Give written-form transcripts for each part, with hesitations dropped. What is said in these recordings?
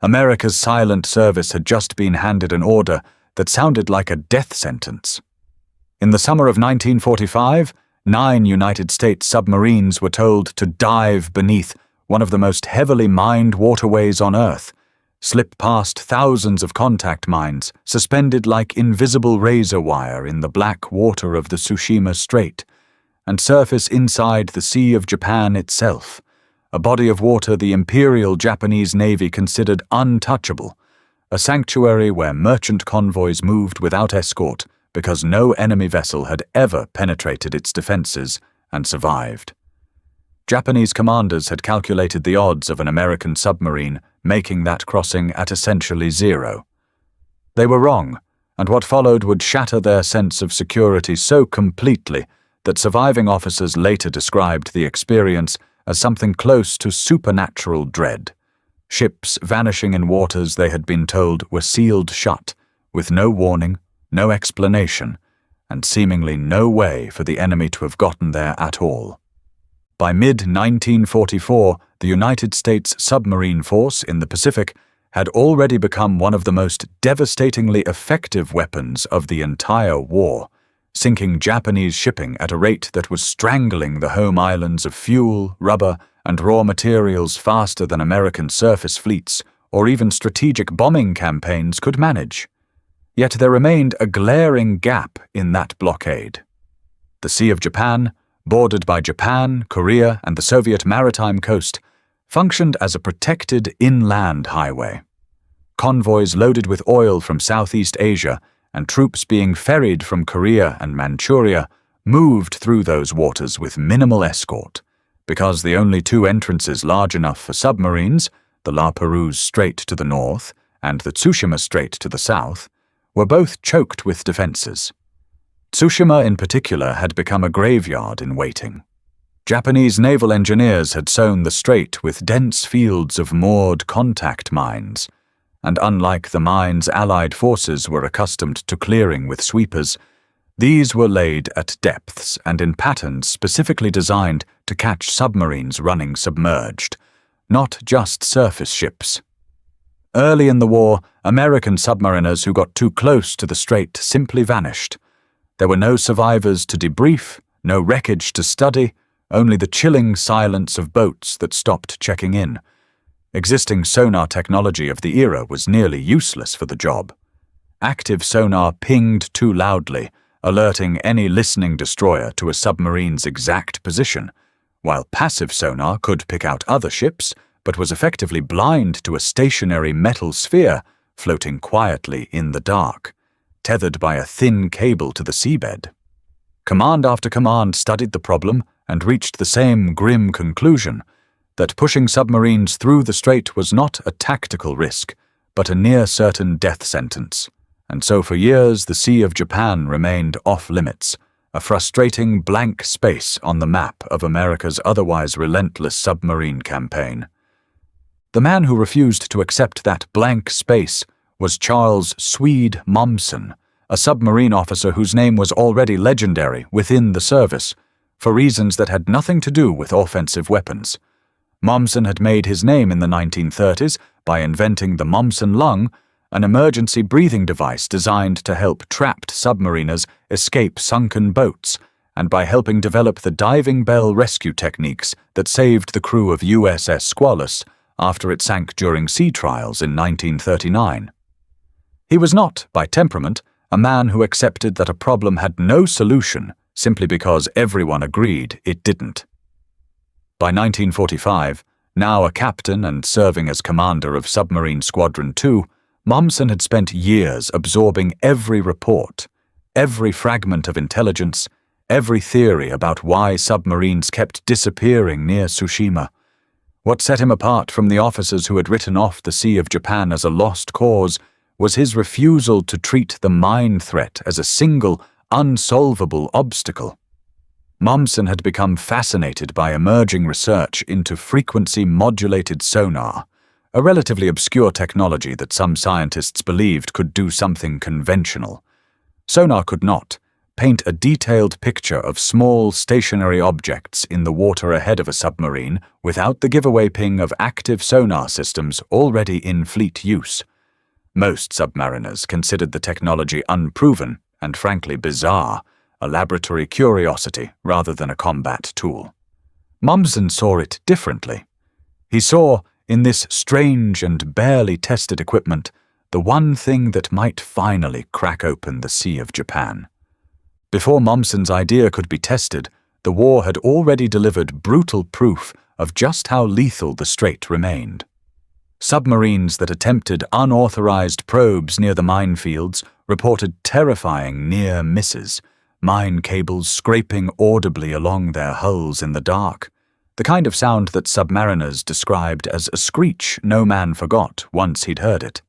America's silent service had just been handed an order that sounded like a death sentence. In the summer of 1945, 9 United States submarines were told to dive beneath one of the most heavily mined waterways on Earth, slip past thousands of contact mines suspended like invisible razor wire in the black water of the Tsushima Strait, and surface inside the Sea of Japan itself, a body of water the Imperial Japanese Navy considered untouchable, a sanctuary where merchant convoys moved without escort because no enemy vessel had ever penetrated its defenses and survived. Japanese commanders had calculated the odds of an American submarine making that crossing at essentially 0. They were wrong, and what followed would shatter their sense of security so completely that surviving officers later described the experience as something close to supernatural dread. Ships vanishing in waters they had been told were sealed shut, with no warning, no explanation, and seemingly no way for the enemy to have gotten there at all. By mid-1944, the United States submarine force in the Pacific had already become one of the most devastatingly effective weapons of the entire war, sinking Japanese shipping at a rate that was strangling the home islands of fuel, rubber, and raw materials faster than American surface fleets or even strategic bombing campaigns could manage. Yet there remained a glaring gap in that blockade. The Sea of Japan, bordered by Japan, Korea, and the Soviet maritime coast, functioned as a protected inland highway. Convoys loaded with oil from Southeast Asia and troops being ferried from Korea and Manchuria moved through those waters with minimal escort, because the only 2 entrances large enough for submarines, the La Perouse Strait to the north and the Tsushima Strait to the south, were both choked with defenses. Tsushima in particular had become a graveyard in waiting. Japanese naval engineers had sown the strait with dense fields of moored contact mines, and unlike the mines Allied forces were accustomed to clearing with sweepers, these were laid at depths and in patterns specifically designed to catch submarines running submerged, not just surface ships. Early in the war, American submariners who got too close to the strait simply vanished. There were no survivors to debrief, no wreckage to study, only the chilling silence of boats that stopped checking in. Existing sonar technology of the era was nearly useless for the job. Active sonar pinged too loudly, alerting any listening destroyer to a submarine's exact position, while passive sonar could pick out other ships, but was effectively blind to a stationary metal sphere floating quietly in the dark, tethered by a thin cable to the seabed. Command after command studied the problem and reached the same grim conclusion, that pushing submarines through the strait was not a tactical risk, but a near-certain death sentence, and so for years the Sea of Japan remained off-limits, a frustrating blank space on the map of America's otherwise relentless submarine campaign. The man who refused to accept that blank space was Charles Swede Mommsen, a submarine officer whose name was already legendary within the service, for reasons that had nothing to do with offensive weapons. Mommsen had made his name in the 1930s by inventing the Mommsen lung, an emergency breathing device designed to help trapped submariners escape sunken boats, and by helping develop the diving bell rescue techniques that saved the crew of USS Squalus after it sank during sea trials in 1939. He was not, by temperament, a man who accepted that a problem had no solution simply because everyone agreed it didn't. By 1945, now a captain and serving as commander of Submarine Squadron 2, Mommsen had spent years absorbing every report, every fragment of intelligence, every theory about why submarines kept disappearing near Tsushima. What set him apart from the officers who had written off the Sea of Japan as a lost cause was his refusal to treat the mine threat as a single, unsolvable obstacle. Mommsen had become fascinated by emerging research into frequency-modulated sonar, a relatively obscure technology that some scientists believed could do something conventional. Sonar could not, paint a detailed picture of small stationary objects in the water ahead of a submarine without the giveaway ping of active sonar systems already in fleet use. Most submariners considered the technology unproven and frankly bizarre, a laboratory curiosity rather than a combat tool. Mommsen saw it differently. He saw, in this strange and barely tested equipment, the one thing that might finally crack open the Sea of Japan. Before Mommsen's idea could be tested, the war had already delivered brutal proof of just how lethal the strait remained. Submarines that attempted unauthorized probes near the minefields reported terrifying near misses, mine cables scraping audibly along their hulls in the dark, the kind of sound that submariners described as a screech no man forgot once he'd heard it.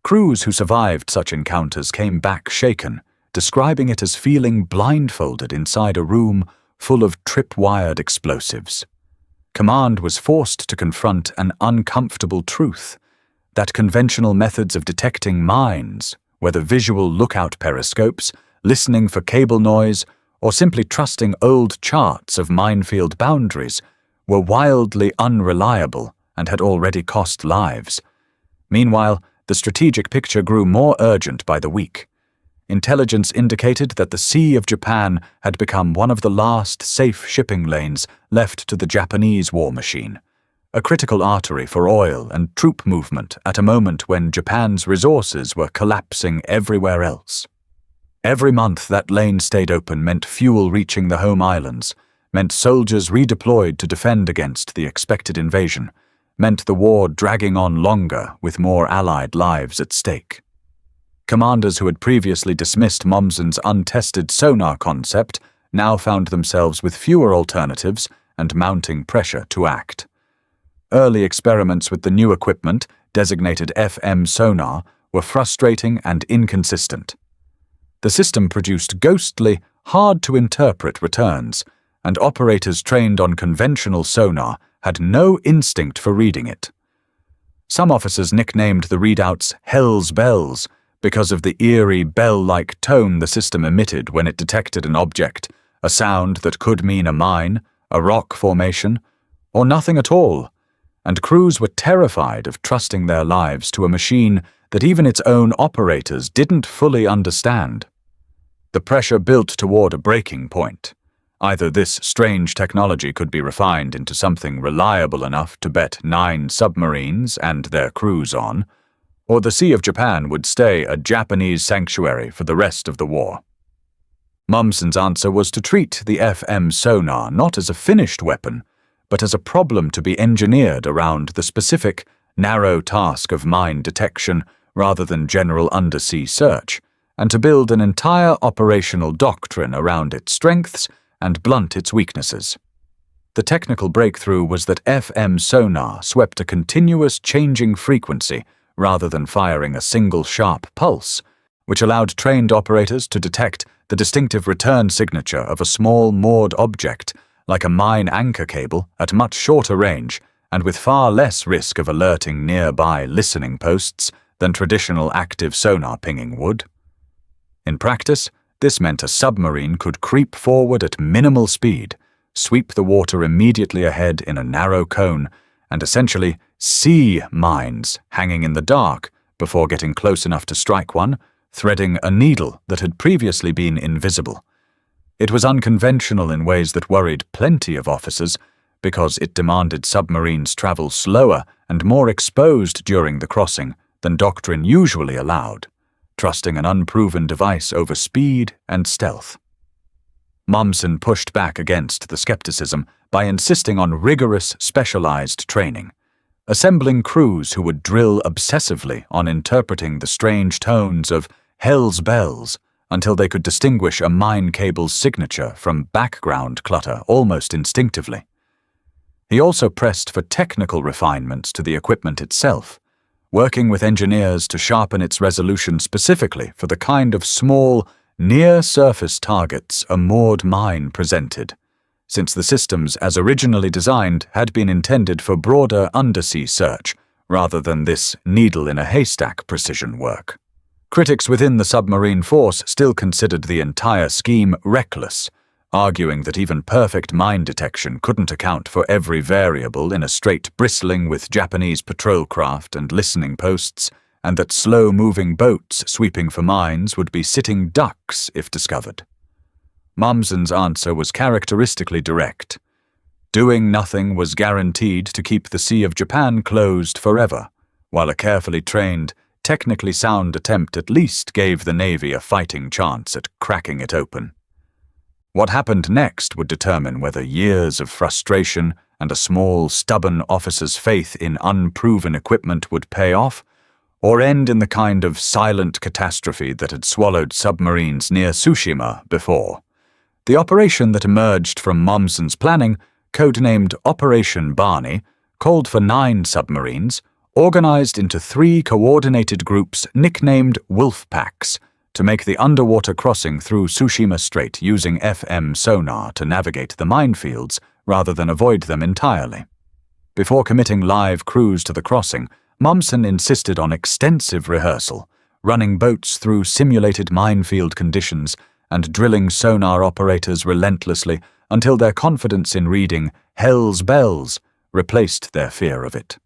Crews who survived such encounters came back shaken, describing it as feeling blindfolded inside a room full of tripwired explosives. Command was forced to confront an uncomfortable truth, that conventional methods of detecting mines, whether visual lookout periscopes, listening for cable noise, or simply trusting old charts of minefield boundaries, were wildly unreliable and had already cost lives. Meanwhile, the strategic picture grew more urgent by the week. Intelligence indicated that the Sea of Japan had become one of the last safe shipping lanes left to the Japanese war machine, a critical artery for oil and troop movement at a moment when Japan's resources were collapsing everywhere else. Every month that lane stayed open meant fuel reaching the home islands, meant soldiers redeployed to defend against the expected invasion, meant the war dragging on longer with more Allied lives at stake. Commanders who had previously dismissed Mommsen's untested sonar concept now found themselves with fewer alternatives and mounting pressure to act. Early experiments with the new equipment, designated FM sonar, were frustrating and inconsistent. The system produced ghostly, hard-to-interpret returns, and operators trained on conventional sonar had no instinct for reading it. Some officers nicknamed the readouts Hell's Bells because of the eerie bell-like tone the system emitted when it detected an object, a sound that could mean a mine, a rock formation, or nothing at all, and crews were terrified of trusting their lives to a machine that even its own operators didn't fully understand. The pressure built toward a breaking point. Either this strange technology could be refined into something reliable enough to bet 9 submarines and their crews on, or the Sea of Japan would stay a Japanese sanctuary for the rest of the war. Mommsen's answer was to treat the FM sonar not as a finished weapon, but as a problem to be engineered around the specific, narrow task of mine detection rather than general undersea search, and to build an entire operational doctrine around its strengths and blunt its weaknesses. The technical breakthrough was that FM sonar swept a continuous changing frequency rather than firing a single sharp pulse, which allowed trained operators to detect the distinctive return signature of a small moored object, like a mine anchor cable, at much shorter range and with far less risk of alerting nearby listening posts than traditional active sonar pinging would. In practice, this meant a submarine could creep forward at minimal speed, sweep the water immediately ahead in a narrow cone, and essentially see mines hanging in the dark before getting close enough to strike one, threading a needle that had previously been invisible. It was unconventional in ways that worried plenty of officers, because it demanded submarines travel slower and more exposed during the crossing than doctrine usually allowed, trusting an unproven device over speed and stealth. Mommsen pushed back against the skepticism by insisting on rigorous, specialized training, assembling crews who would drill obsessively on interpreting the strange tones of Hell's Bells until they could distinguish a mine cable's signature from background clutter almost instinctively. He also pressed for technical refinements to the equipment itself, working with engineers to sharpen its resolution specifically for the kind of small, near-surface targets a moored mine presented, since the systems as originally designed had been intended for broader undersea search rather than this needle-in-a-haystack precision work. Critics within the submarine force still considered the entire scheme reckless, arguing that even perfect mine detection couldn't account for every variable in a strait bristling with Japanese patrol craft and listening posts, and that slow-moving boats sweeping for mines would be sitting ducks if discovered. Mommsen's answer was characteristically direct. Doing nothing was guaranteed to keep the Sea of Japan closed forever, while a carefully trained, technically sound attempt at least gave the Navy a fighting chance at cracking it open. What happened next would determine whether years of frustration and a small, stubborn officer's faith in unproven equipment would pay off, or end in the kind of silent catastrophe that had swallowed submarines near Tsushima before. The operation that emerged from Mommsen's planning, codenamed Operation Barney, called for 9 submarines, organized into 3 coordinated groups nicknamed Wolf Packs, to make the underwater crossing through Tsushima Strait using FM sonar to navigate the minefields rather than avoid them entirely. Before committing live crews to the crossing, Mommsen insisted on extensive rehearsal, running boats through simulated minefield conditions and drilling sonar operators relentlessly until their confidence in reading Hell's Bells replaced their fear of it.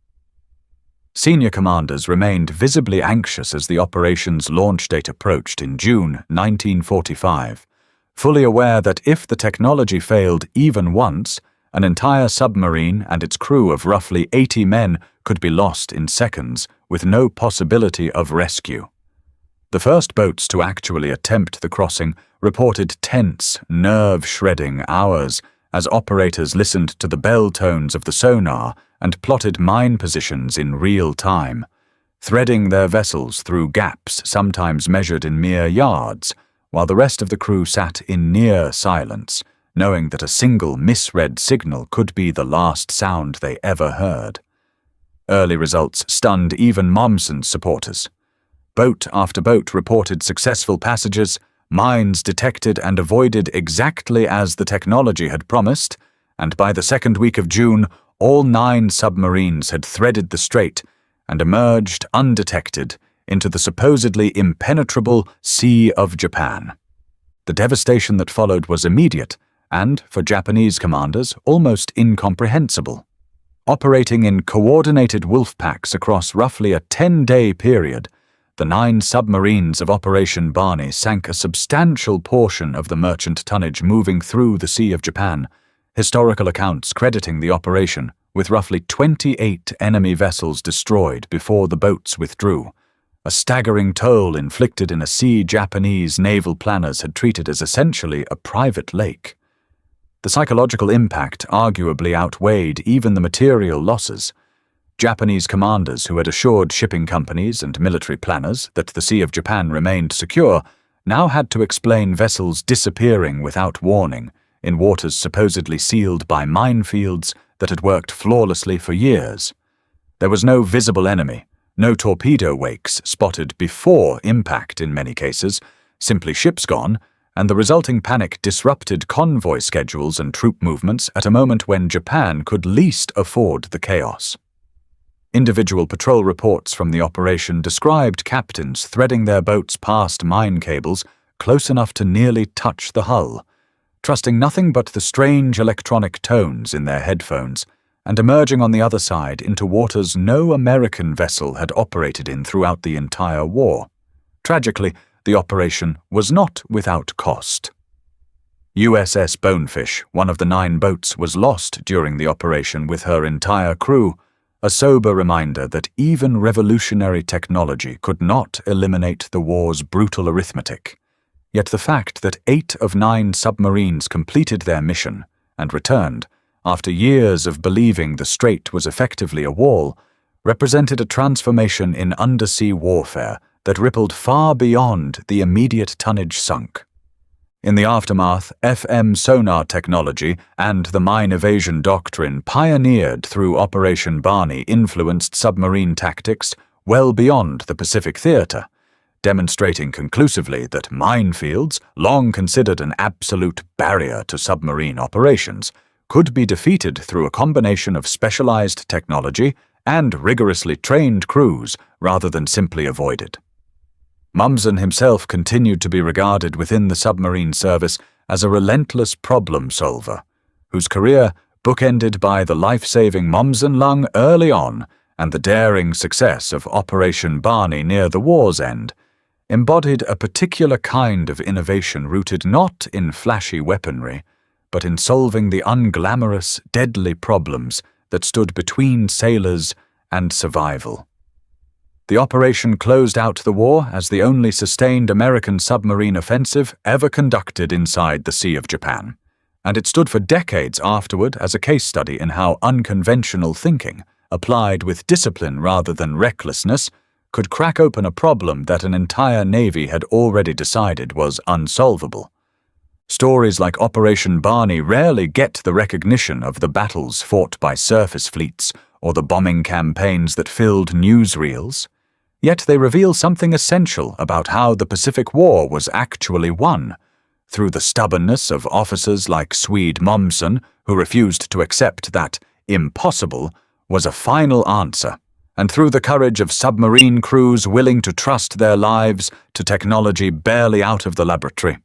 Senior commanders remained visibly anxious as the operation's launch date approached in June 1945, fully aware that if the technology failed even once, an entire submarine and its crew of roughly 80 men could be lost in seconds with no possibility of rescue. The first boats to actually attempt the crossing reported tense, nerve-shredding hours as operators listened to the bell tones of the sonar and plotted mine positions in real time, threading their vessels through gaps sometimes measured in mere yards, while the rest of the crew sat in near silence, knowing that a single misread signal could be the last sound they ever heard. Early results stunned even Mommsen's supporters. Boat after boat reported successful passages, mines detected and avoided exactly as the technology had promised, and by the second week of June, all 9 submarines had threaded the strait and emerged undetected into the supposedly impenetrable Sea of Japan. The devastation that followed was immediate and, for Japanese commanders, almost incomprehensible. Operating in coordinated wolf packs across roughly a 10-day period, the 9 submarines of Operation Barney sank a substantial portion of the merchant tonnage moving through the Sea of Japan, historical accounts crediting the operation with roughly 28 enemy vessels destroyed before the boats withdrew, a staggering toll inflicted in a sea Japanese naval planners had treated as essentially a private lake. The psychological impact arguably outweighed even the material losses. Japanese commanders who had assured shipping companies and military planners that the Sea of Japan remained secure now had to explain vessels disappearing without warning in waters supposedly sealed by minefields that had worked flawlessly for years. There was no visible enemy, no torpedo wakes spotted before impact in many cases, simply ships gone, and the resulting panic disrupted convoy schedules and troop movements at a moment when Japan could least afford the chaos. Individual patrol reports from the operation described captains threading their boats past mine cables close enough to nearly touch the hull, trusting nothing but the strange electronic tones in their headphones, and emerging on the other side into waters no American vessel had operated in throughout the entire war. Tragically, the operation was not without cost. USS Bonefish, one of the 9 boats, was lost during the operation with her entire crew, a sober reminder that even revolutionary technology could not eliminate the war's brutal arithmetic. Yet the fact that 8 of 9 submarines completed their mission and returned, after years of believing the strait was effectively a wall, represented a transformation in undersea warfare that rippled far beyond the immediate tonnage sunk. In the aftermath, FM sonar technology and the mine evasion doctrine pioneered through Operation Barney influenced submarine tactics well beyond the Pacific theater, demonstrating conclusively that minefields, long considered an absolute barrier to submarine operations, could be defeated through a combination of specialized technology and rigorously trained crews rather than simply avoided. Mommsen himself continued to be regarded within the submarine service as a relentless problem solver, whose career, bookended by the life-saving Mommsen lung early on and the daring success of Operation Barney near the war's end, embodied a particular kind of innovation rooted not in flashy weaponry, but in solving the unglamorous, deadly problems that stood between sailors and survival. The operation closed out the war as the only sustained American submarine offensive ever conducted inside the Sea of Japan, and it stood for decades afterward as a case study in how unconventional thinking, applied with discipline rather than recklessness, could crack open a problem that an entire navy had already decided was unsolvable. Stories like Operation Barney rarely get the recognition of the battles fought by surface fleets or the bombing campaigns that filled newsreels. Yet they reveal something essential about how the Pacific War was actually won, through the stubbornness of officers like Swede Mommsen, who refused to accept that impossible was a final answer, and through the courage of submarine crews willing to trust their lives to technology barely out of the laboratory.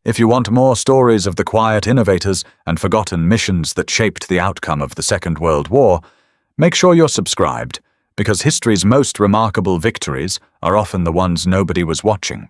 If you want more stories of the quiet innovators and forgotten missions that shaped the outcome of the Second World War, make sure you're subscribed, because history's most remarkable victories are often the ones nobody was watching.